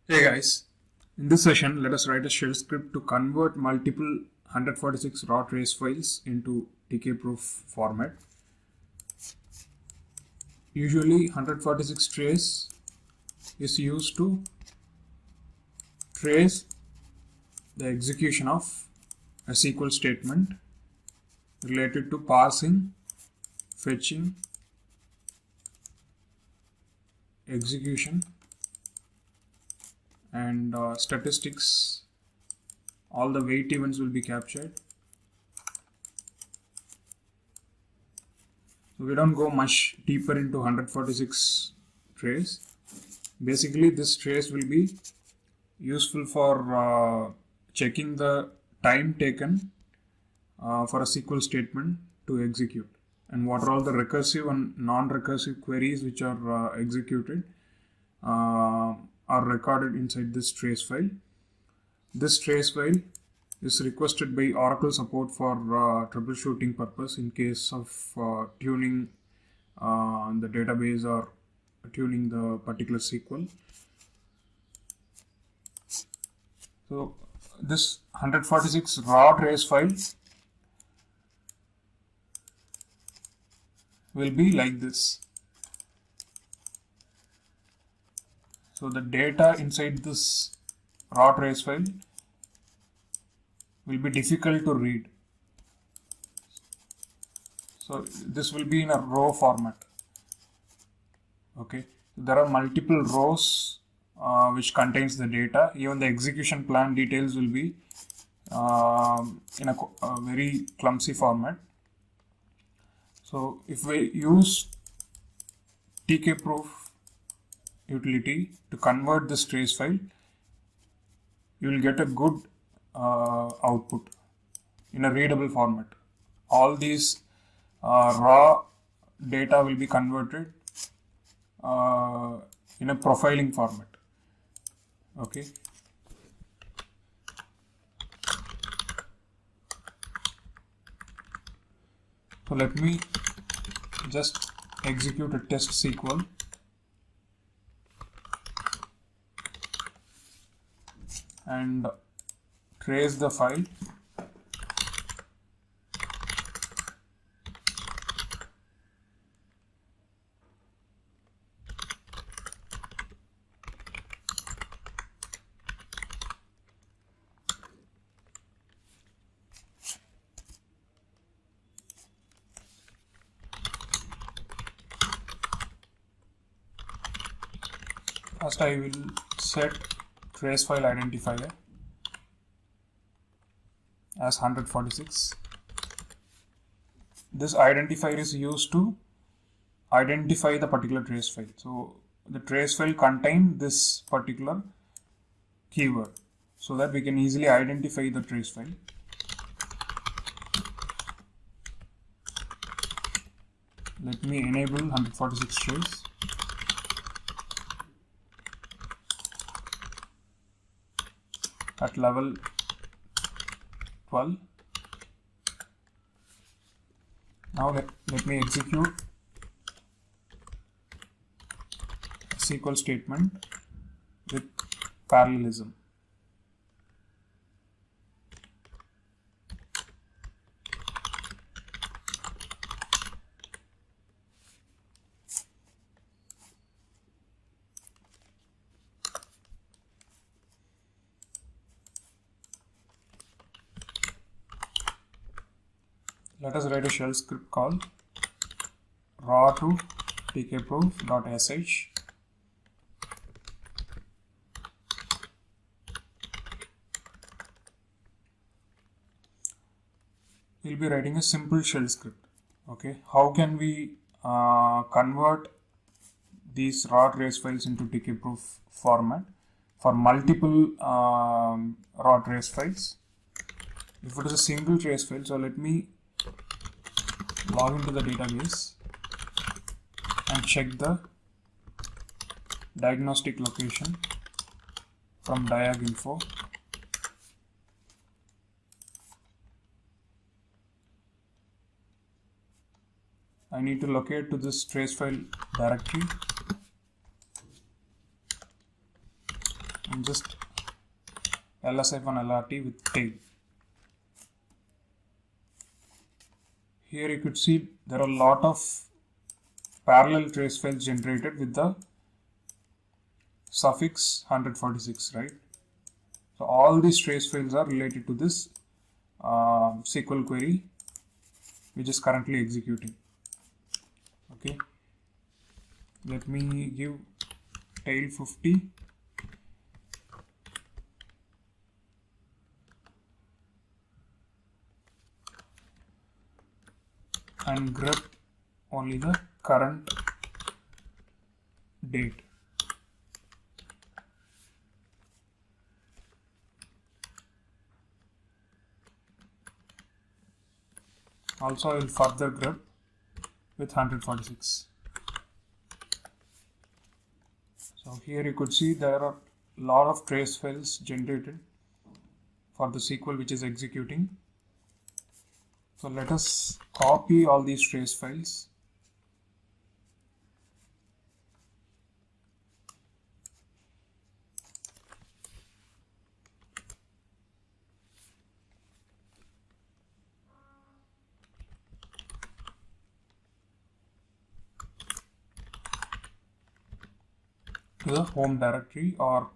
Hey guys, in this session let us write a shell script to convert multiple 146 raw trace files into tkprof format. Usually 146 trace is used to trace the execution of a SQL statement related to parsing, fetching, execution and statistics. All the wait events will be captured. So we don't go much deeper into 146 trace. Basically this trace will be useful for checking the time taken for a SQL statement to execute, and what are all the recursive and non-recursive queries which are executed are recorded inside this trace file. This trace file is requested by Oracle support for troubleshooting purpose in case of tuning the database or tuning the particular SQL. So this 146 raw trace file will be like this. So the data inside this raw trace file will be difficult to read. So this will be in a row format. Okay, there are multiple rows which contains the data. Even the execution plan details will be in a very clumsy format. So if we use tkprof utility to convert this trace file, you will get a good output in a readable format. All these raw data will be converted in a profiling format. Okay. So let me just execute a test SQL. And trace the file. First I will set trace file identifier as 146. This identifier is used to identify the particular trace file. So the trace file contains this particular keyword so that we can easily identify the trace file. Let me enable 146 trace. At level 12. Now let me execute a SQL statement with parallelism. Let us write a shell script called raw to tkprof.sh. We'll be writing a simple shell script. Okay, how can we convert these raw trace files into tkprof format for multiple raw trace files? If it is a single trace file, so let me log into the database and check the diagnostic location from diaginfo. I need to locate to this trace file directory and just ls-lrt with tail. Here you could see there are a lot of parallel trace files generated with the suffix 146, right? So all these trace files are related to this SQL query which is currently executing. Okay, let me give tail 50 and grep only the current date. Also, I will further grep with 146. So here you could see there are a lot of trace files generated for the SQL which is executing. So let us copy all these trace files. To the home directory or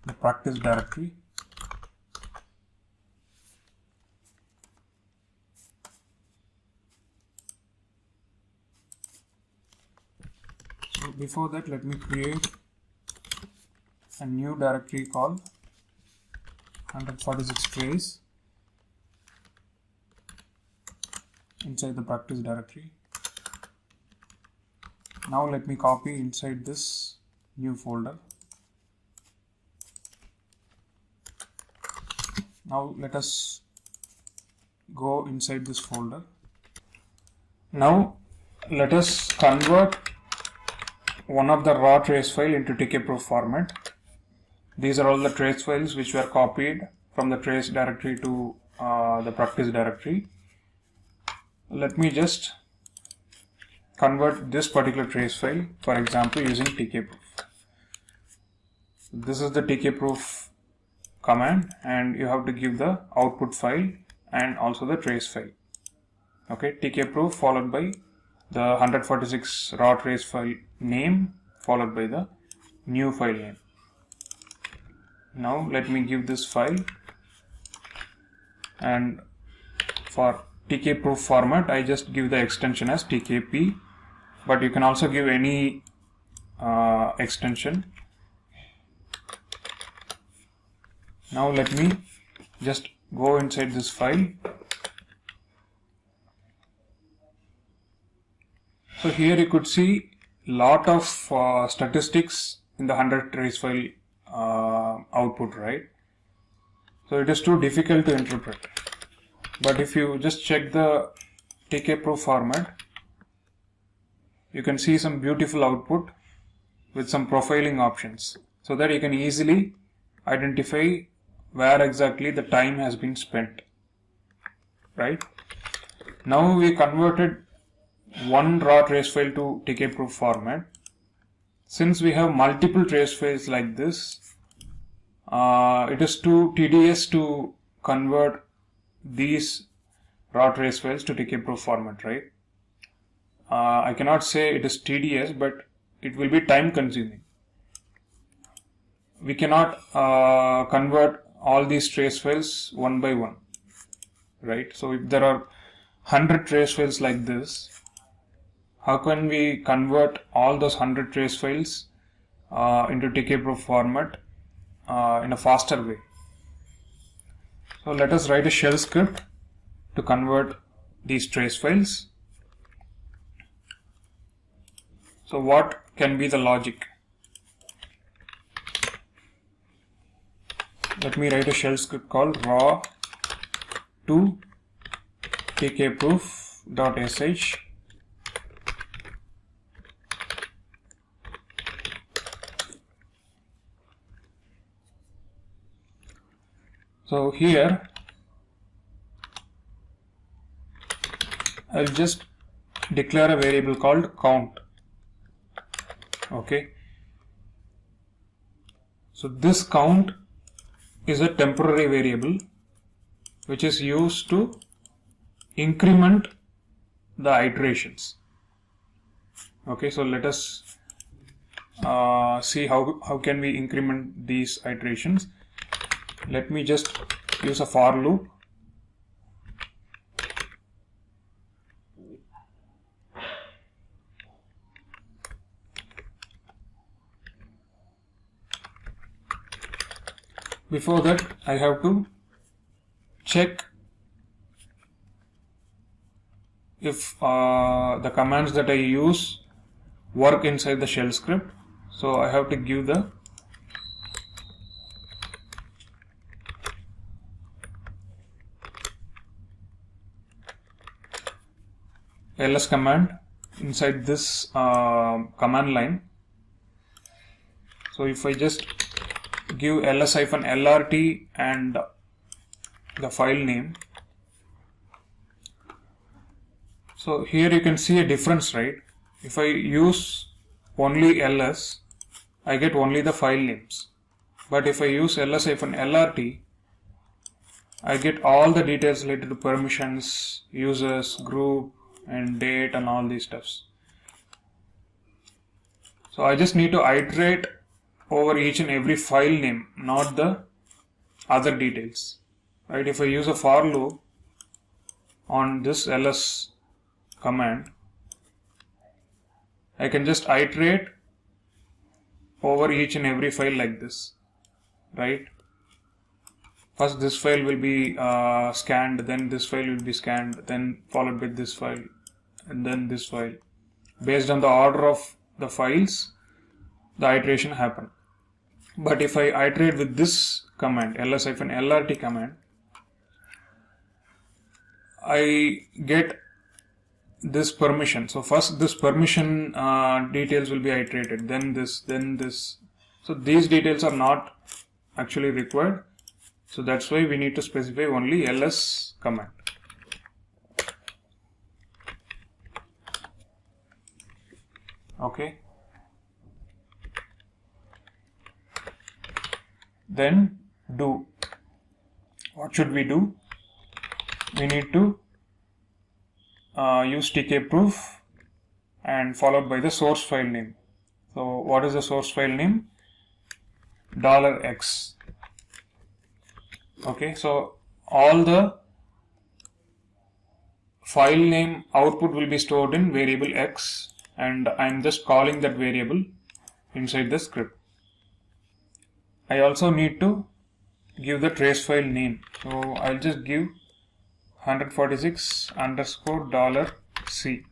the practice directory. So before that, let me create a new directory called 146 trace inside the practice directory. Now let me copy inside this new folder. Now let us go inside this folder. Now let us convert one of the raw trace file into tkprof format. These are all the trace files which were copied from the trace directory to the practice directory. Let me just convert this particular trace file, for example, using tkprof. This is the tkprof command, and you have to give the output file and also the trace file. Okay, tkprof followed by the 146 raw trace file name followed by the new file name. Now let me give this file, and for tkprof format I just give the extension as tkp, but you can also give any extension. Now let me just go inside this file. So here you could see lot of statistics in the 100 trace file output, right? So it is too difficult to interpret. But if you just check the tkprof format, you can see some beautiful output with some profiling options, so that you can easily identify where exactly the time has been spent, right? Now we converted one raw trace file to tkprof format. Since we have multiple trace files like this, it is too tedious to convert these raw trace files to tkprof format, right? I cannot say it is tedious, but it will be time consuming. We cannot convert all these trace files one by one, right? So if there are 100 trace files like this, how can we convert all those 100 trace files into tkprof format in a faster way? So let us write a shell script to convert these trace files. So what can be the logic? Let me write a shell script called raw to tkprof.sh. So here I'll just declare a variable called count. Okay. So this count is a temporary variable which is used to increment the iterations. Okay, so let us see how can we increment these iterations. Let me just use a for loop. Before that, I have to check if the commands that I use work inside the shell script. So I have to give the ls command inside this command line. So if I just give ls-lrt and the file name, so here you can see a difference, right? If I use only ls, I get only the file names, but if I use ls-lrt, I get all the details related to permissions, users, group and date and all these stuffs. So I just need to iterate over each and every file name, not the other details, right? If I use a for loop on this ls command, I can just iterate over each and every file like this, right? First this file will be scanned, then this file will be scanned, then followed by this file and then this file. Based on the order of the files, the iteration happen. But if I iterate with this command, ls-lrt command, I get this permission. So first this permission details will be iterated, then this, then this. So these details are not actually required. So that's why we need to specify only ls command. Okay. Then do. What should we do? We need to use tkprof and followed by the source file name. So what is the source file name? $x. Okay, so all the file name output will be stored in variable x, and I am just calling that variable inside the script. I also need to give the trace file name. So I'll just give 146 underscore $C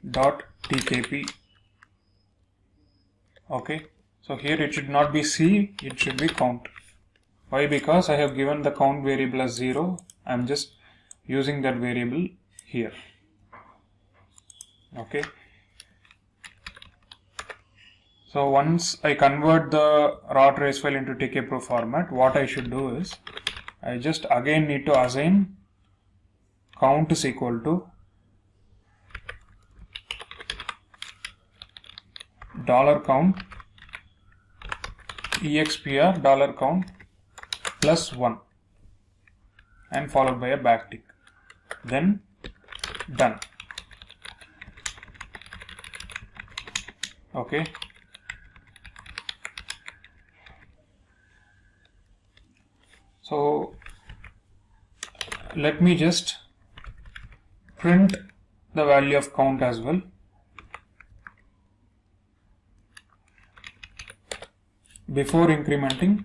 dot tkp. Okay, so here it should not be C, it should be count. Why? Because I have given the count variable as 0. I am just using that variable here. Okay. So once I convert the raw trace file into tkprof format, what I should do is I just again need to assign count is equal to $count expr $count plus 1 and followed by a backtick. Then done. Okay. So let me just print the value of count as well. Before incrementing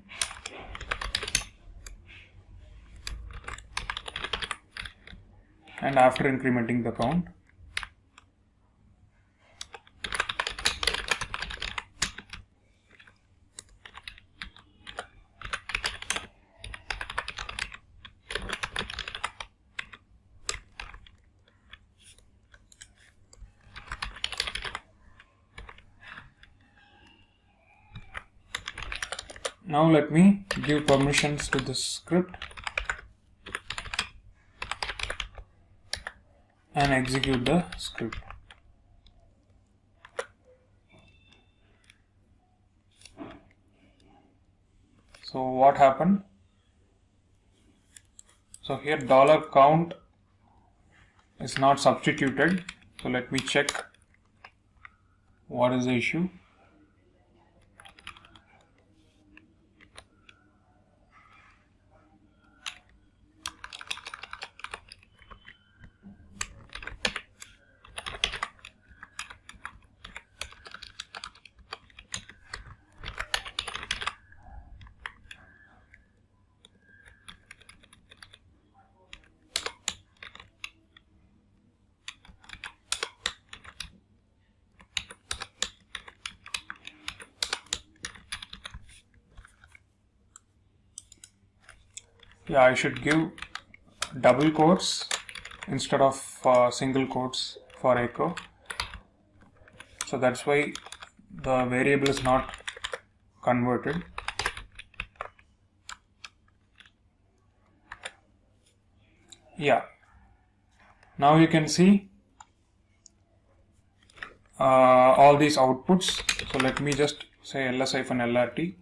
and after incrementing the count. Now let me give permissions to this script and execute the script. So what happened? So here $count is not substituted. So let me check what is the issue. Yeah, I should give double quotes instead of single quotes for echo. So that's why the variable is not converted. Yeah. Now you can see all these outputs. So let me just say ls-lrt.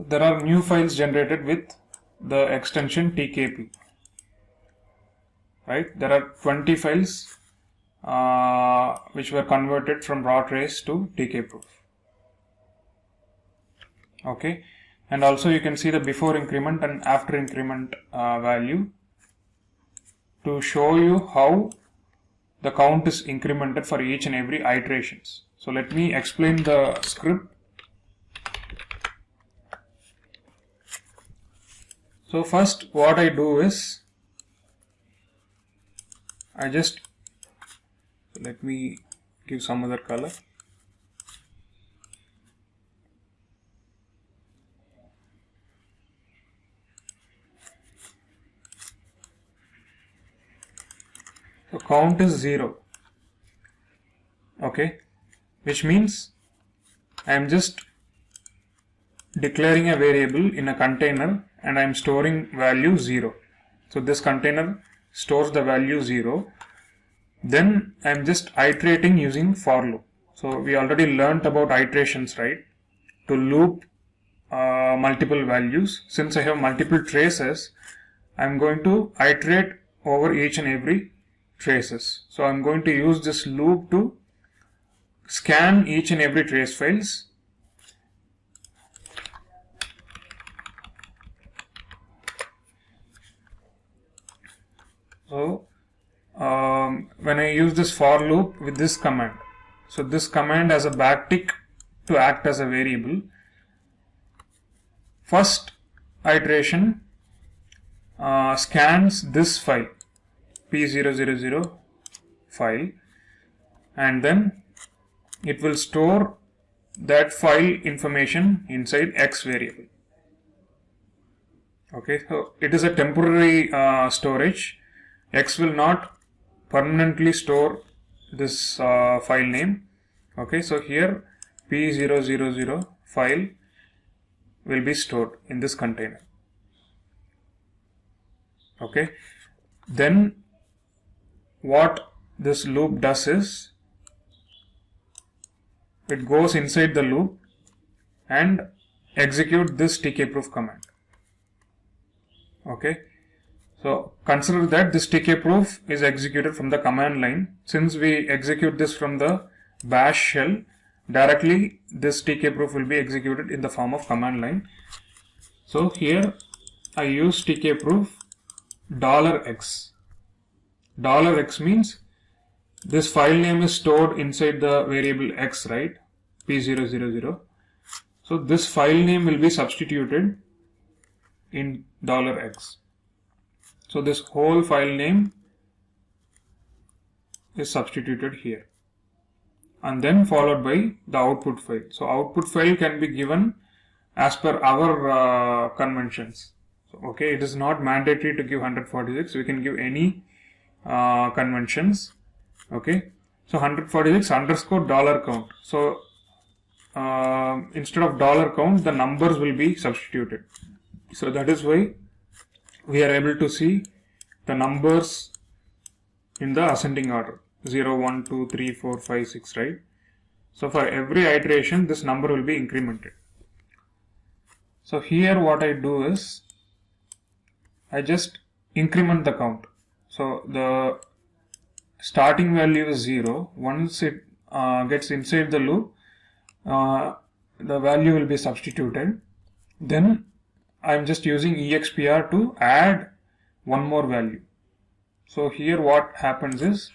There are new files generated with the extension tkp. Right? There are 20 files which were converted from raw trace to tkprof. Okay, and also you can see the before increment and after increment value to show you how the count is incremented for each and every iterations. So let me explain the script. So first what I do is let me give some other color. So count is 0. Okay, which means I am just declaring a variable in a container and I am storing value 0. So this container stores the value 0. Then I am just iterating using for loop. So we already learnt about iterations, right? To loop multiple values. Since I have multiple traces, I am going to iterate over each and every traces. So I am going to use this loop to scan each and every trace files. So when I use this for loop with this command, so this command has a backtick to act as a variable. First iteration scans this file p000 file, and then it will store that file information inside x variable. Okay, so it is a temporary storage. X will not permanently store this file name. Okay, so here p000 file will be stored in this container. Okay, then what this loop does is it goes inside the loop and execute this tkprof command. Okay, so consider that this tkprof is executed from the command line. Since we execute this from the bash shell, directly this tkprof will be executed in the form of command line. So here I use tkprof $x. $x means this file name is stored inside the variable x, right? p000. So this file name will be substituted in $x. So this whole file name is substituted here, and then followed by the output file. So output file can be given as per our conventions. So, okay, it is not mandatory to give 146. We can give any conventions. Okay, so 146 underscore $count. So instead of $count, the numbers will be substituted. So that is why we are able to see the numbers in the ascending order 0, 1, 2, 3, 4, 5, 6, right? So for every iteration this number will be incremented. So here what I do is I just increment the count. So the starting value is 0. Once it gets inside the loop, the value will be substituted. Then I'm just using expr to add one more value. So here what happens is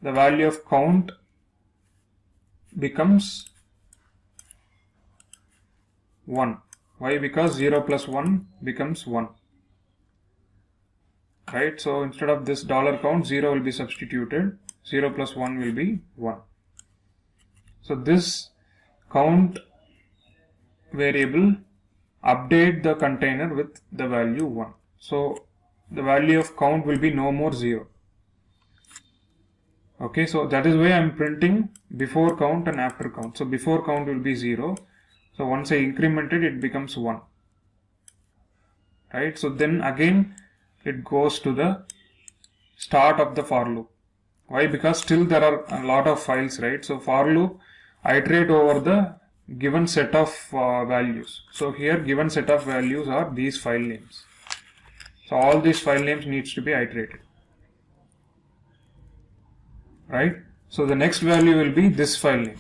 the value of count becomes 1. Why? Because 0 plus 1 becomes 1. Right? So instead of this $count, 0 will be substituted. 0 plus 1 will be 1. So this count variable update the container with the value 1. So the value of count will be no more 0. Okay, so that is why I am printing before count and after count. So before count will be 0. So once I increment it, it becomes 1. Right? So then again it goes to the start of the for loop. Why? Because still there are a lot of files, right? So for loop iterate over the given set of values. So here given set of values are these file names. So all these file names needs to be iterated. Right? So the next value will be this file name.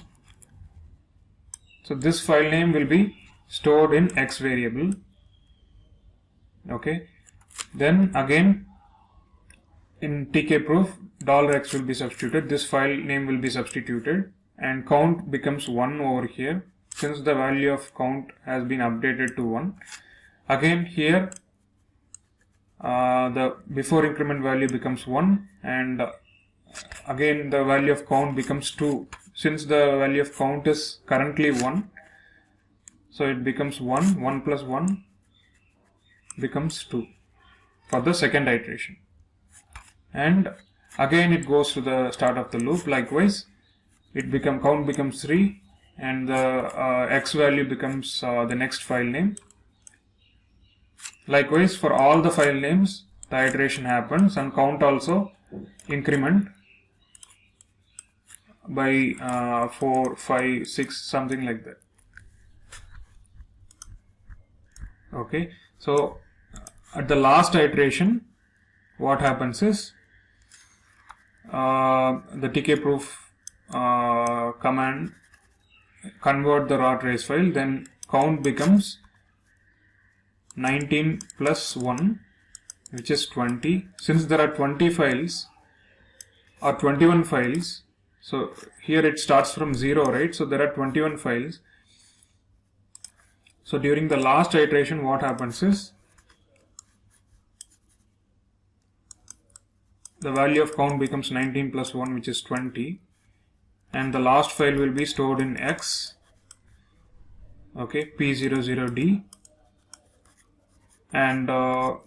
So this file name will be stored in X variable. Okay. Then again in tkprof $x will be substituted. This file name will be substituted and count becomes 1 over here since the value of count has been updated to 1. Again here the before increment value becomes 1 and again the value of count becomes 2. Since the value of count is currently 1, so it becomes 1. 1 plus 1 becomes 2 for the second iteration. And again it goes to the start of the loop. Likewise, count becomes 3 and the X value becomes the next file name. Likewise, for all the file names, the iteration happens and count also increment by 4, 5, 6, something like that. Okay, so at the last iteration, what happens is the tkprof command convert the raw trace file, then count becomes 19 plus 1, which is 20. Since there are 20 files or 21 files, so here it starts from 0, right? So there are 21 files. So during the last iteration, what happens is the value of count becomes 19 plus 1, which is 20, and the last file will be stored in X. Okay, P00D, and the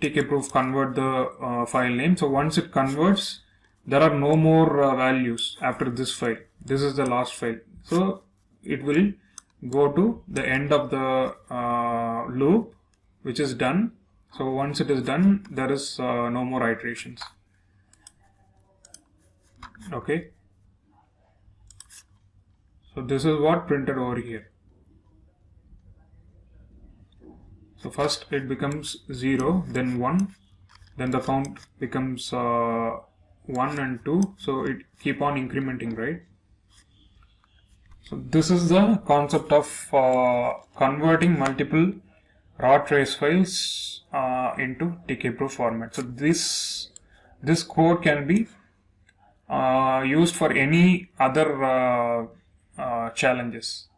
tkprof convert the file name. So once it converts, there are no more values after this file. This is the last file. So it will go to the end of the loop, which is done. So once it is done, there is no more iterations. Okay. So this is what printed over here. So first it becomes 0, then 1, then the count becomes 1 and 2. So it keep on incrementing, right? So this is the concept of converting multiple raw trace files into tkprof format. So this code can be used for any other challenges.